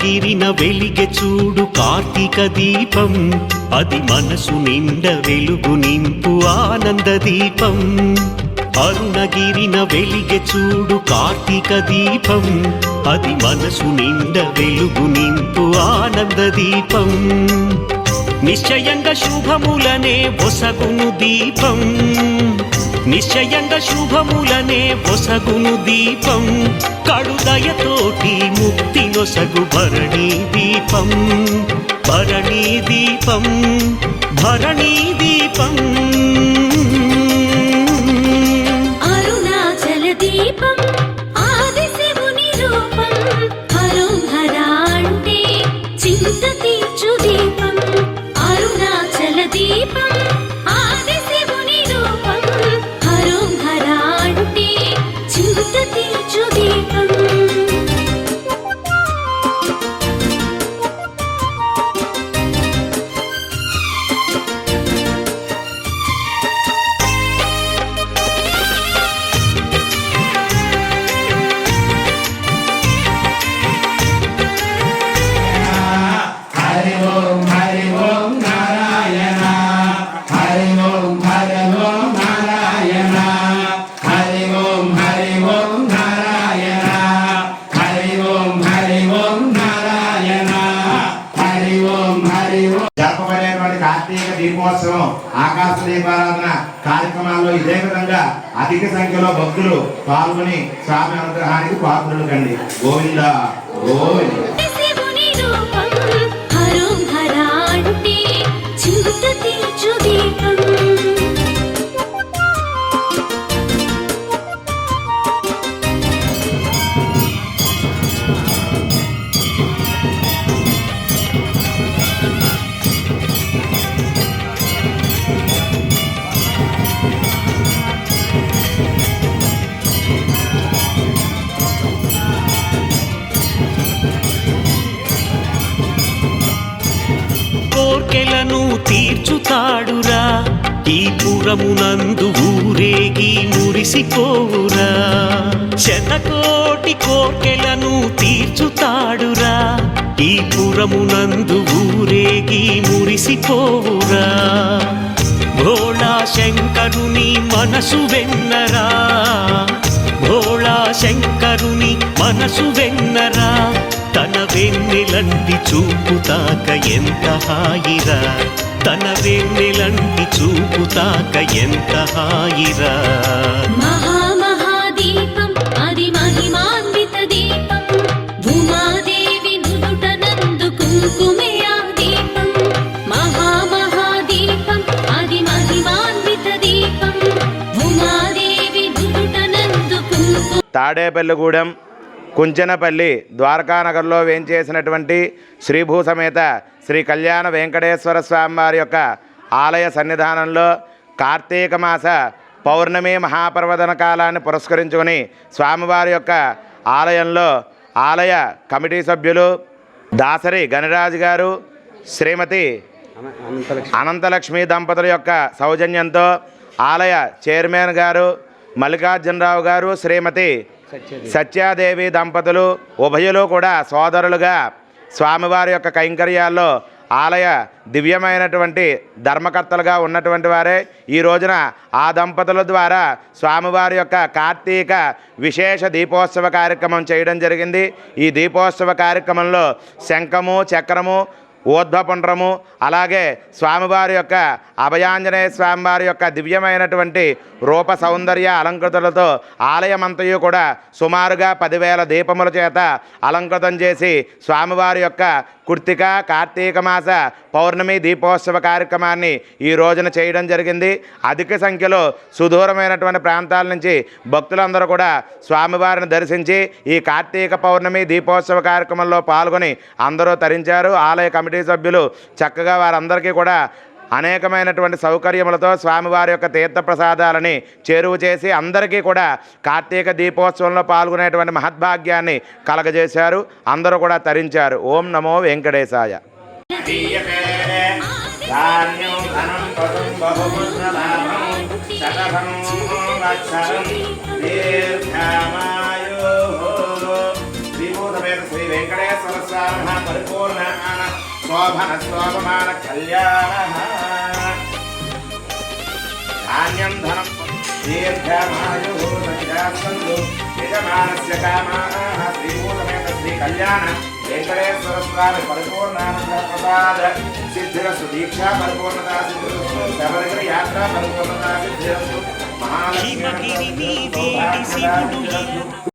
అరుణగిరిన వెలిగె చూడు కార్తీక దీపం, అది మనసు నిండ వెలుగు నింపు ఆనంద దీపం. అరుణగిరిన వెలిగె చూడు కార్తీక దీపం, అది మనసు నిండ వెలుగు నింపు ఆనంద దీపం. నిశ్చయంగా శుభములనే ఒసగును దీపం, నిశ్చయంగా శుభములనే ఒసగును దీపం. కడుదయతోటి ముక్తి నొసగు భరణీ దీపం, భరణీ దీపం, భరణీ దీపం. అరుణాచల దీపం ఆది శివుని రూపం, హరం హరా అంటే చింత తీర్చు దీపం. అరుణాచల దీపం ఆది శివుని రూపం, హరం హరా అంటే చింత తీర్చు దీపం. జరపబడేటువంటి కార్తీక దీపోత్సవం ఆకాశ దీపారాధన కార్యక్రమాల్లో ఇదే విధంగా అధిక సంఖ్యలో భక్తులు పాల్గొని స్వామి అనుగ్రహానికి పాత్రులు కండి. గోవింద గోవింద. శివుని రూపం హరం హరా అంటే చింత తీర్చు దీపం. కోర్కెలను తీర్చుతాడురా, ఈ పురమునందు ఊరేగి మురిసిపోవురా. శతకోటి కోర్కెలను తీర్చుతాడురా, ఈ పురమునందు ఊరేగి మురిసిపోవురా. భోళా శంకరుని మనసు వెన్నరా, భోళా శంకరుని మనసు వెన్నరా. తన వెన్నెలంటి చూపుతాక ఎంత హాయిరా, తన వెన్నెలంటి చూపుతాక ఎంత హాయిరా. మహామహాదీపం అది మహిమాన్విత దీపం, భూమాదేవి నుదుట నందు కుంకుమే ఆ దీపం. మహామహాదీపం అది మహిమాన్విత దీపం, భూమాదేవి నుదుట నందు కుంకుమ. తాడేపల్లిగూడెం కుంచనపల్లి ద్వారకానగర్లో వేంచేసినటువంటి శ్రీభూ సమేత శ్రీ కళ్యాణ వెంకటేశ్వర స్వామి వారి యొక్క ఆలయ సన్నిధానంలో కార్తీక మాస పౌర్ణమి మహాపర్వదన కాలాన్ని పురస్కరించుకొని స్వామివారి యొక్క ఆలయంలో ఆలయ కమిటీ సభ్యులు దాసరి గణరాజు గారు, శ్రీమతి అనంతలక్ష్మి దంపతుల యొక్క సౌజన్యంతో ఆలయ చైర్మన్ గారు మల్లికార్జునరావు గారు, శ్రీమతి సత్యాదేవి దంపతులు ఉభయులు కూడా సోదరులుగా స్వామివారి యొక్క కైంకర్యాల్లో ఆలయ దివ్యమైనటువంటి ధర్మకర్తలుగా ఉన్నటువంటి వారే. ఈ రోజున ఆ దంపతుల ద్వారా స్వామివారి యొక్క కార్తీక విశేష దీపోత్సవ కార్యక్రమం చేయడం జరిగింది. ఈ దీపోత్సవ కార్యక్రమంలో శంఖము, చక్రము, ఊర్ధ్వపుండ్రము, అలాగే స్వామివారి యొక్క అభయాంజనేయ స్వామివారి యొక్క దివ్యమైనటువంటి రూప సౌందర్య అలంకృతులతో ఆలయమంతయు కూడా సుమారుగా 10,000 దీపముల చేత అలంకృతం చేసి స్వామివారి యొక్క కృత్తిక కార్తీక మాస పౌర్ణమి దీపోత్సవ కార్యక్రమాన్ని ఈ రోజున చేయడం జరిగింది. అధిక సంఖ్యలో సుదూరమైనటువంటి ప్రాంతాల నుంచి భక్తులందరూ కూడా స్వామివారిని దర్శించి ఈ కార్తీక పౌర్ణమి దీపోత్సవ కార్యక్రమంలో పాల్గొని అందరూ తరించారు. ఆలయ కమిటీ సభ్యులు చక్కగా వారందరికీ కూడా అనేకమైనటువంటి సౌకర్యములతో స్వామివారి యొక్క తీర్థప్రసాదాలని చేరువ చేసి అందరికీ కూడా కార్తీక దీపోత్సవంలో పాల్గొనేటువంటి మహద్భాగ్యాన్ని కలగజేశారు. అందరూ కూడా తరించారు. ఓం నమో వెంకటేశాయ. శ్రీ వెంకటేశ్వర వెంకటేశ్వర పరిపూర్ణ శోభన శోభమాన కళ్యాణ ధాన్యం ధనం దీర్ఘమాయు సచిరాసందు యజమానస్య కామాః శ్రీభూతమేత శ్రీ కళ్యాణ వెంకటేశ్వర స్వామి పరిపూర్ణానంద ప్రసాద సిద్ధిరస్తు దీక్షా పరిపూర్ణతా సిద్ధిరస్తు శబరిగిరి యాత్ర పరిపూర్ణతా సిద్ధిరస్తు హిమగిరి నీ వేడి శివుడు